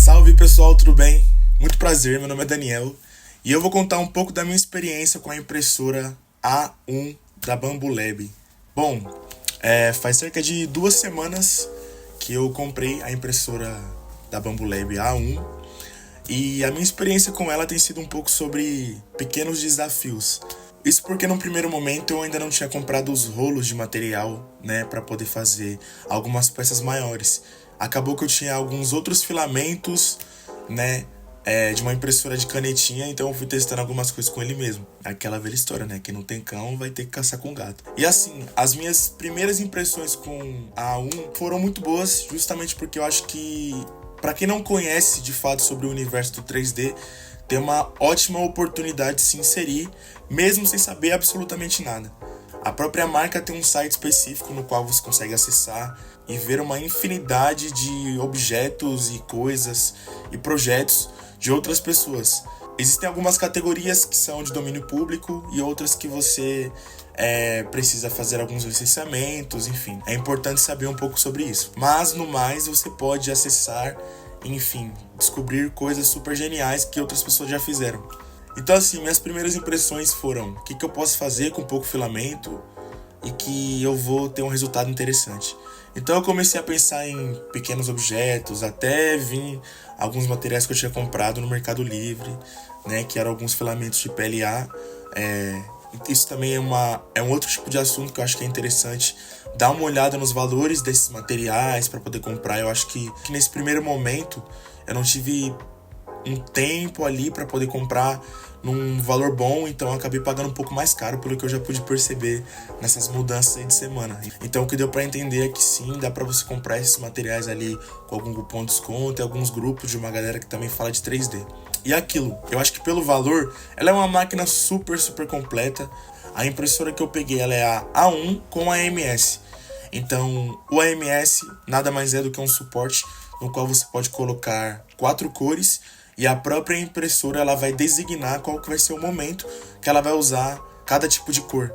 Salve pessoal, tudo bem? Muito prazer, meu nome é Daniel e eu vou contar um pouco da minha experiência com a impressora A1 da Bambu Lab. Bom, faz cerca de 2 semanas que eu comprei a impressora da Bambu Lab A1 e a minha experiência com ela tem sido um pouco sobre pequenos desafios. Isso porque no primeiro momento eu ainda não tinha comprado os rolos de material, né, para poder fazer algumas peças maiores. Acabou que eu tinha alguns outros filamentos, né, de uma impressora de canetinha, então eu fui testando algumas coisas com ele mesmo. Aquela velha história, né, quem não tem cão vai ter que caçar com gato. E assim, as minhas primeiras impressões com a A1 foram muito boas, justamente porque eu acho que, para quem não conhece de fato sobre o universo do 3D, tem uma ótima oportunidade de se inserir, mesmo sem saber absolutamente nada. A própria marca tem um site específico no qual você consegue acessar e ver uma infinidade de objetos e coisas e projetos de outras pessoas. Existem algumas categorias que são de domínio público e outras que você precisa fazer alguns licenciamentos, enfim. É importante saber um pouco sobre isso. Mas, no mais, você pode acessar, enfim, descobrir coisas super geniais que outras pessoas já fizeram. Então, assim, minhas primeiras impressões foram o que eu posso fazer com pouco filamento e que eu vou ter um resultado interessante. Então eu comecei a pensar em pequenos objetos, até vir alguns materiais que eu tinha comprado no Mercado Livre, né, que eram alguns filamentos de PLA. Isso também é um outro tipo de assunto que eu acho que é interessante dar uma olhada nos valores desses materiais para poder comprar. Eu acho que nesse primeiro momento eu não tive um tempo ali para poder comprar num valor bom, então eu acabei pagando um pouco mais caro, pelo que eu já pude perceber nessas mudanças aí de semana. Então o que deu para entender é que sim, dá para você comprar esses materiais ali com algum cupom de desconto e alguns grupos de uma galera que também fala de 3D. E aquilo, eu acho que pelo valor, ela é uma máquina super completa. A impressora que eu peguei, ela é a A1 com a AMS. Então, o AMS nada mais é do que um suporte no qual você pode colocar 4 cores e a própria impressora ela vai designar qual que vai ser o momento que ela vai usar cada tipo de cor.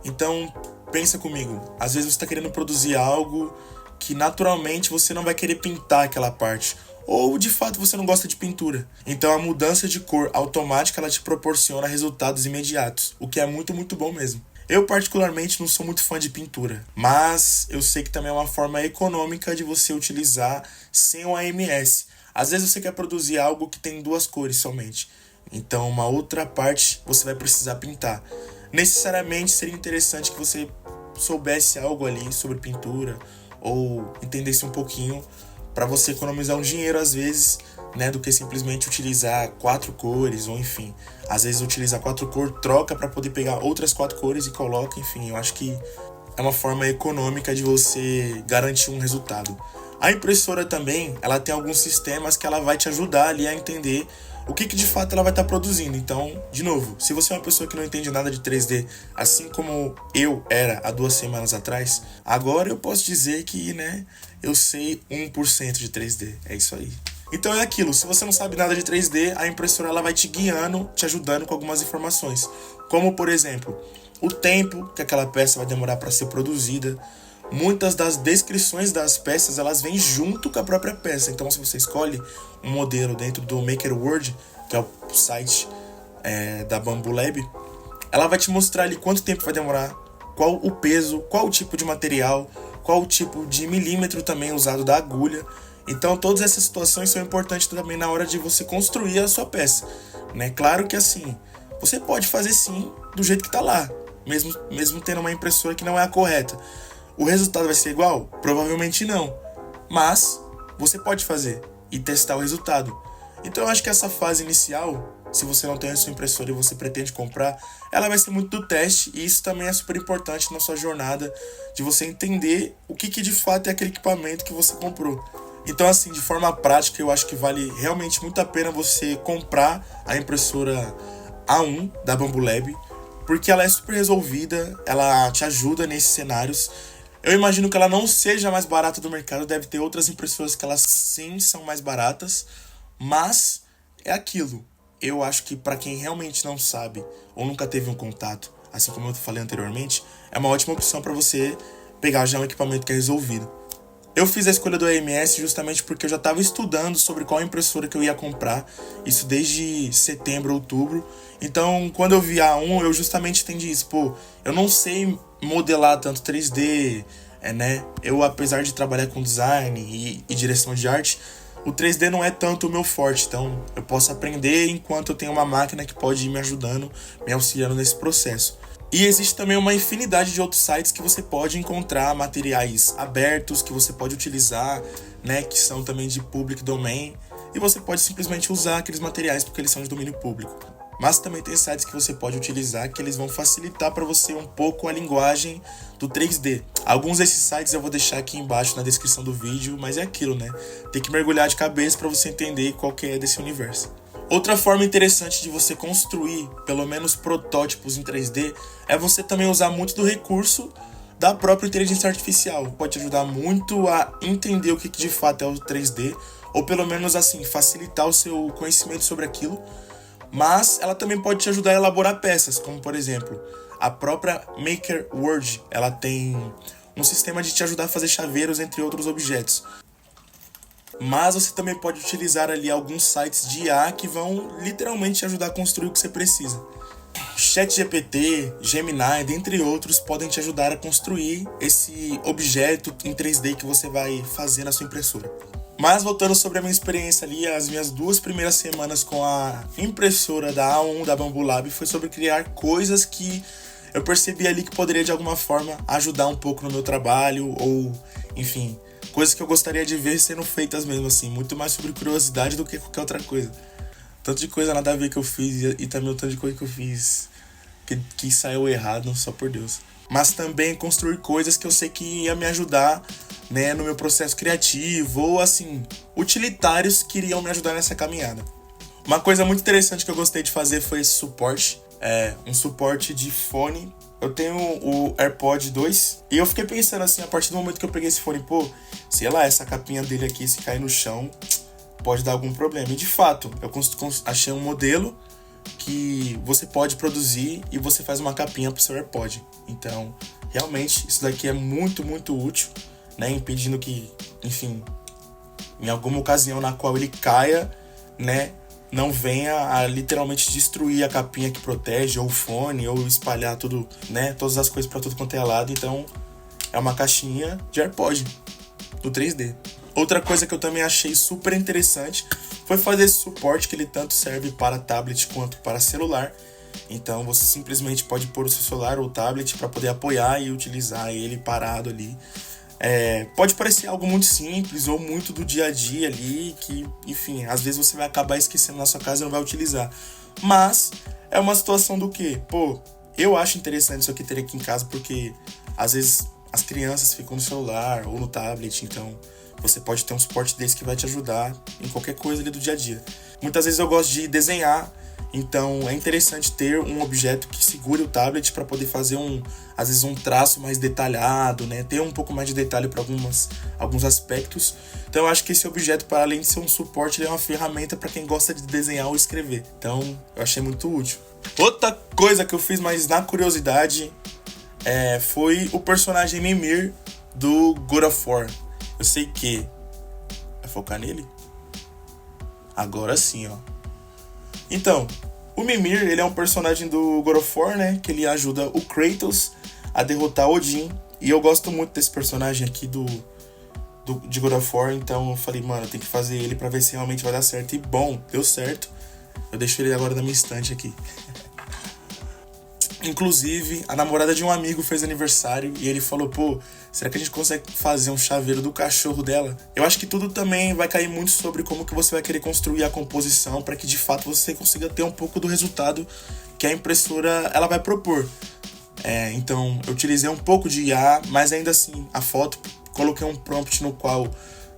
Então, pensa comigo, às vezes você está querendo produzir algo que naturalmente você não vai querer pintar aquela parte, ou de fato você não gosta de pintura. Então a mudança de cor automática ela te proporciona resultados imediatos, o que é muito bom mesmo. Eu particularmente não sou muito fã de pintura, mas eu sei que também é uma forma econômica de você utilizar sem o AMS. Às vezes você quer produzir algo que tem 2 cores somente, então uma outra parte você vai precisar pintar. Necessariamente seria interessante que você soubesse algo ali sobre pintura ou entendesse um pouquinho para você economizar um dinheiro às vezes, né, do que simplesmente utilizar 4 cores ou enfim. Às vezes utilizar 4 cores, troca para poder pegar outras 4 cores e coloca, enfim. Eu acho que é uma forma econômica de você garantir um resultado. A impressora também, ela tem alguns sistemas que ela vai te ajudar ali a entender o que de fato ela vai estar produzindo. Então, de novo, se você é uma pessoa que não entende nada de 3D, assim como eu era há 2 semanas atrás, agora eu posso dizer que, né, eu sei 1% de 3D. É isso aí. Então é aquilo, se você não sabe nada de 3D, a impressora ela vai te guiando, te ajudando com algumas informações. Como, por exemplo, o tempo que aquela peça vai demorar para ser produzida. Muitas das descrições das peças, elas vêm junto com a própria peça. Então, se você escolhe um modelo dentro do MakerWorld, que é o site da Bambu Lab, ela vai te mostrar ali quanto tempo vai demorar, qual o peso, qual o tipo de material, qual o tipo de milímetro também usado da agulha. Então, todas essas situações são importantes também na hora de você construir a sua peça, né? Claro que assim, você pode fazer sim do jeito que está lá, mesmo tendo uma impressora que não é a correta. O resultado vai ser igual? Provavelmente não. Mas você pode fazer e testar o resultado. Então eu acho que essa fase inicial, se você não tem a sua impressora e você pretende comprar, ela vai ser muito do teste, e isso também é super importante na sua jornada de você entender o que de fato é aquele equipamento que você comprou. Então assim, de forma prática, eu acho que vale realmente muito a pena você comprar a impressora A1 da Bambu Lab, porque ela é super resolvida, ela te ajuda nesses cenários. Eu imagino que ela não seja a mais barata do mercado, deve ter outras impressoras que elas sim são mais baratas, mas é aquilo. Eu acho que para quem realmente não sabe ou nunca teve um contato, assim como eu falei anteriormente, é uma ótima opção para você pegar já um equipamento que é resolvido. Eu fiz a escolha do AMS justamente porque eu já estava estudando sobre qual impressora que eu ia comprar, isso desde setembro, outubro. Então, quando eu vi a A1, eu justamente entendi isso. Pô, eu não sei modelar tanto 3D, né? Eu, apesar de trabalhar com design e direção de arte, o 3D não é tanto o meu forte. Então, eu posso aprender enquanto eu tenho uma máquina que pode ir me ajudando, me auxiliando nesse processo. E existe também uma infinidade de outros sites que você pode encontrar materiais abertos, que você pode utilizar, né, que são também de public domain, e você pode simplesmente usar aqueles materiais porque eles são de domínio público. Mas também tem sites que você pode utilizar que eles vão facilitar para você um pouco a linguagem do 3D. Alguns desses sites eu vou deixar aqui embaixo na descrição do vídeo, mas é aquilo, né? Tem que mergulhar de cabeça para você entender qual que é desse universo. Outra forma interessante de você construir, pelo menos protótipos em 3D, é você também usar muito do recurso da própria inteligência artificial. Pode te ajudar muito a entender o que de fato é o 3D, ou pelo menos assim, facilitar o seu conhecimento sobre aquilo. Mas ela também pode te ajudar a elaborar peças, como por exemplo, a própria MakerWord, ela tem um sistema de te ajudar a fazer chaveiros entre outros objetos. Mas você também pode utilizar ali alguns sites de IA que vão literalmente te ajudar a construir o que você precisa. ChatGPT, Gemini, dentre outros, podem te ajudar a construir esse objeto em 3D que você vai fazer na sua impressora. Mas voltando sobre a minha experiência ali, as minhas 2 primeiras semanas com a impressora da A1 da Bambu Lab foi sobre criar coisas que eu percebi ali que poderia de alguma forma ajudar um pouco no meu trabalho, ou enfim, coisas que eu gostaria de ver sendo feitas mesmo assim, muito mais sobre curiosidade do que qualquer outra coisa. Tanto de coisa nada a ver que eu fiz e também o tanto de coisa que eu fiz que saiu errado, só por Deus. Mas também construir coisas que eu sei que ia me ajudar, né, no meu processo criativo, ou assim, utilitários que iriam me ajudar nessa caminhada. Uma coisa muito interessante que eu gostei de fazer foi esse suporte, um suporte de fone. Eu tenho o AirPod 2 e eu fiquei pensando assim, a partir do momento que eu peguei esse fone, pô, sei lá, essa capinha dele aqui, se cair no chão, pode dar algum problema. E de fato, eu achei um modelo que você pode produzir e você faz uma capinha pro seu AirPod. Então, realmente, isso daqui é muito, muito útil, né? Impedindo que, enfim, em alguma ocasião na qual ele caia, né, não venha a literalmente destruir a capinha que protege, ou o fone, ou espalhar tudo, né, todas as coisas para tudo quanto é lado. Então, é uma caixinha de AirPod no 3D. Outra coisa que eu também achei super interessante foi fazer esse suporte, que ele tanto serve para tablet quanto para celular. Então você simplesmente pode pôr o seu celular ou tablet para poder apoiar e utilizar ele parado ali. Pode parecer algo muito simples ou muito do dia a dia ali, que, enfim, às vezes você vai acabar esquecendo na sua casa e não vai utilizar. Mas é uma situação do que, pô, eu acho interessante isso aqui ter aqui em casa, porque às vezes as crianças ficam no celular ou no tablet, então você pode ter um suporte desse que vai te ajudar em qualquer coisa ali do dia a dia. Muitas vezes eu gosto de desenhar, então é interessante ter um objeto que segure o tablet para poder fazer às vezes um traço mais detalhado, né? Ter um pouco mais de detalhe para alguns aspectos. Então eu acho que esse objeto, para além de ser um suporte, ele é uma ferramenta para quem gosta de desenhar ou escrever. Então eu achei muito útil. Outra coisa que eu fiz, mas na curiosidade, foi o personagem Mimir do God of War. Eu sei que... Vai focar nele? Agora sim, ó. Então, o Mimir, ele é um personagem do God of War, né? Que ele ajuda o Kratos a derrotar Odin. E eu gosto muito desse personagem aqui de God of War. Então eu falei, mano, eu tenho que fazer ele pra ver se realmente vai dar certo. E bom, deu certo. Eu deixo ele agora na minha estante aqui. Inclusive, a namorada de um amigo fez aniversário e ele falou, pô, será que a gente consegue fazer um chaveiro do cachorro dela? Eu acho que tudo também vai cair muito sobre como que você vai querer construir a composição para que de fato você consiga ter um pouco do resultado que a impressora ela vai propor. Então, eu utilizei um pouco de IA, mas ainda assim, a foto, coloquei um prompt no qual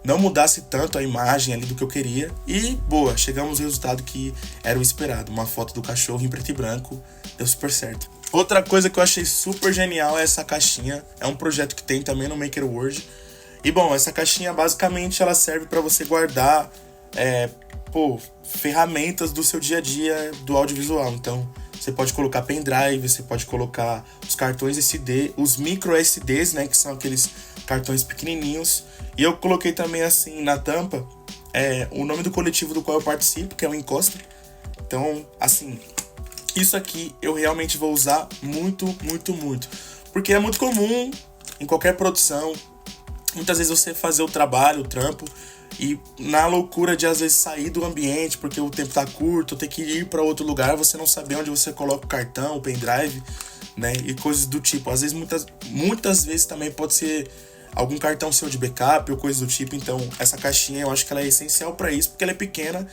não mudasse tanto a imagem ali do que eu queria. E, boa, chegamos ao resultado que era o esperado. Uma foto do cachorro em preto e branco. Deu super certo. Outra coisa que eu achei super genial é essa caixinha. É um projeto que tem também no MakerWord. E, bom, essa caixinha, basicamente, ela serve para você guardar, ferramentas do seu dia a dia do audiovisual. Então, você pode colocar pendrive, você pode colocar os cartões SD, os micro SDs, né, que são aqueles cartões pequenininhos. E eu coloquei também assim na tampa o nome do coletivo do qual eu participo, que é o Encosta. Então, assim, isso aqui eu realmente vou usar muito, muito, muito. Porque é muito comum em qualquer produção, muitas vezes você fazer o trabalho, o trampo, e na loucura de às vezes sair do ambiente, porque o tempo tá curto, ter que ir para outro lugar, você não saber onde você coloca o cartão, o pendrive, né? E coisas do tipo. Às vezes, muitas vezes também pode ser algum cartão seu de backup ou coisa do tipo. Então, essa caixinha eu acho que ela é essencial para isso, porque ela é pequena,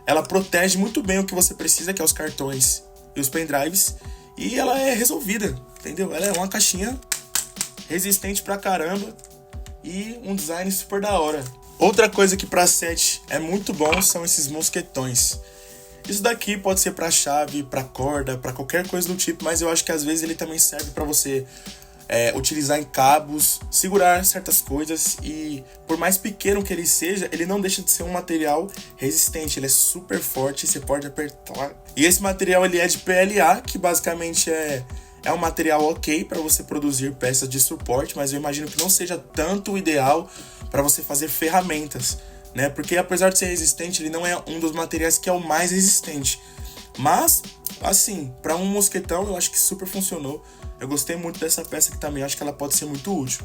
ela protege muito bem o que você precisa, que é os cartões e os pendrives, e ela é resolvida, entendeu? Ela é uma caixinha resistente pra caramba e um design super da hora. Outra coisa que pra set é muito bom são esses mosquetões. Isso daqui pode ser pra chave, pra corda, pra qualquer coisa do tipo, mas eu acho que às vezes ele também serve pra você utilizar em cabos, segurar certas coisas, e por mais pequeno que ele seja, ele não deixa de ser um material resistente, ele é super forte, você pode apertar. E esse material ele é de PLA, que basicamente é um material ok para você produzir peças de suporte, mas eu imagino que não seja tanto o ideal para você fazer ferramentas, né? Porque apesar de ser resistente, ele não é um dos materiais que é o mais resistente. Mas, assim, para um mosquetão eu acho que super funcionou. Eu gostei muito dessa peça aqui também, acho que ela pode ser muito útil.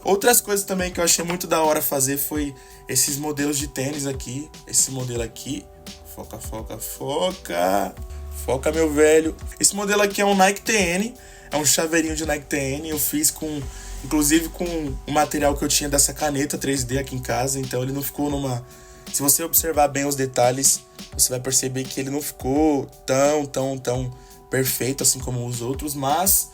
Outras coisas também que eu achei muito da hora fazer foi esses modelos de tênis aqui. Esse modelo aqui. Foca, foca, foca. Foca, meu velho. Esse modelo aqui é um Nike TN. É um chaveirinho de Nike TN. Eu fiz inclusive com o material que eu tinha dessa caneta 3D aqui em casa. Então ele não ficou numa... Se você observar bem os detalhes, você vai perceber que ele não ficou tão perfeito assim como os outros, mas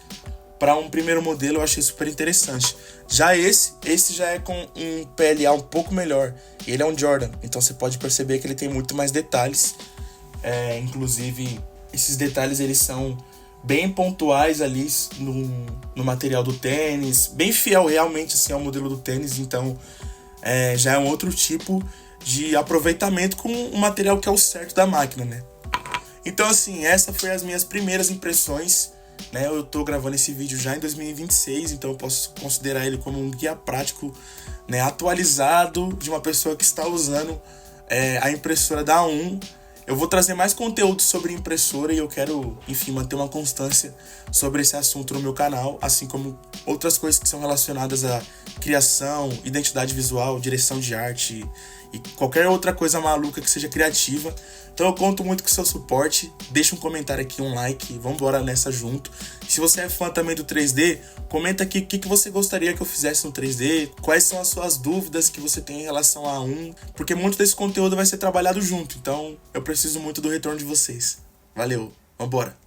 para um primeiro modelo eu achei super interessante. Já esse já é com um PLA um pouco melhor, e ele é um Jordan, então você pode perceber que ele tem muito mais detalhes, inclusive esses detalhes eles são bem pontuais ali no material do tênis, bem fiel realmente assim ao modelo do tênis, então já é um outro tipo de aproveitamento com o material que é o certo da máquina, né? Então, assim, essa foi as minhas primeiras impressões, né? Eu tô gravando esse vídeo já em 2026, então eu posso considerar ele como um guia prático, né, atualizado de uma pessoa que está usando a impressora da A1. Eu vou trazer mais conteúdo sobre impressora e eu quero, enfim, manter uma constância sobre esse assunto no meu canal, assim como outras coisas que são relacionadas à criação, identidade visual, direção de arte e qualquer outra coisa maluca que seja criativa. Então eu conto muito com o seu suporte, deixa um comentário aqui, um like, vamos embora nessa junto. Se você é fã também do 3D, comenta aqui o que você gostaria que eu fizesse no 3D, quais são as suas dúvidas que você tem em relação a A1, porque muito desse conteúdo vai ser trabalhado junto, então eu preciso muito do retorno de vocês. Valeu, vambora!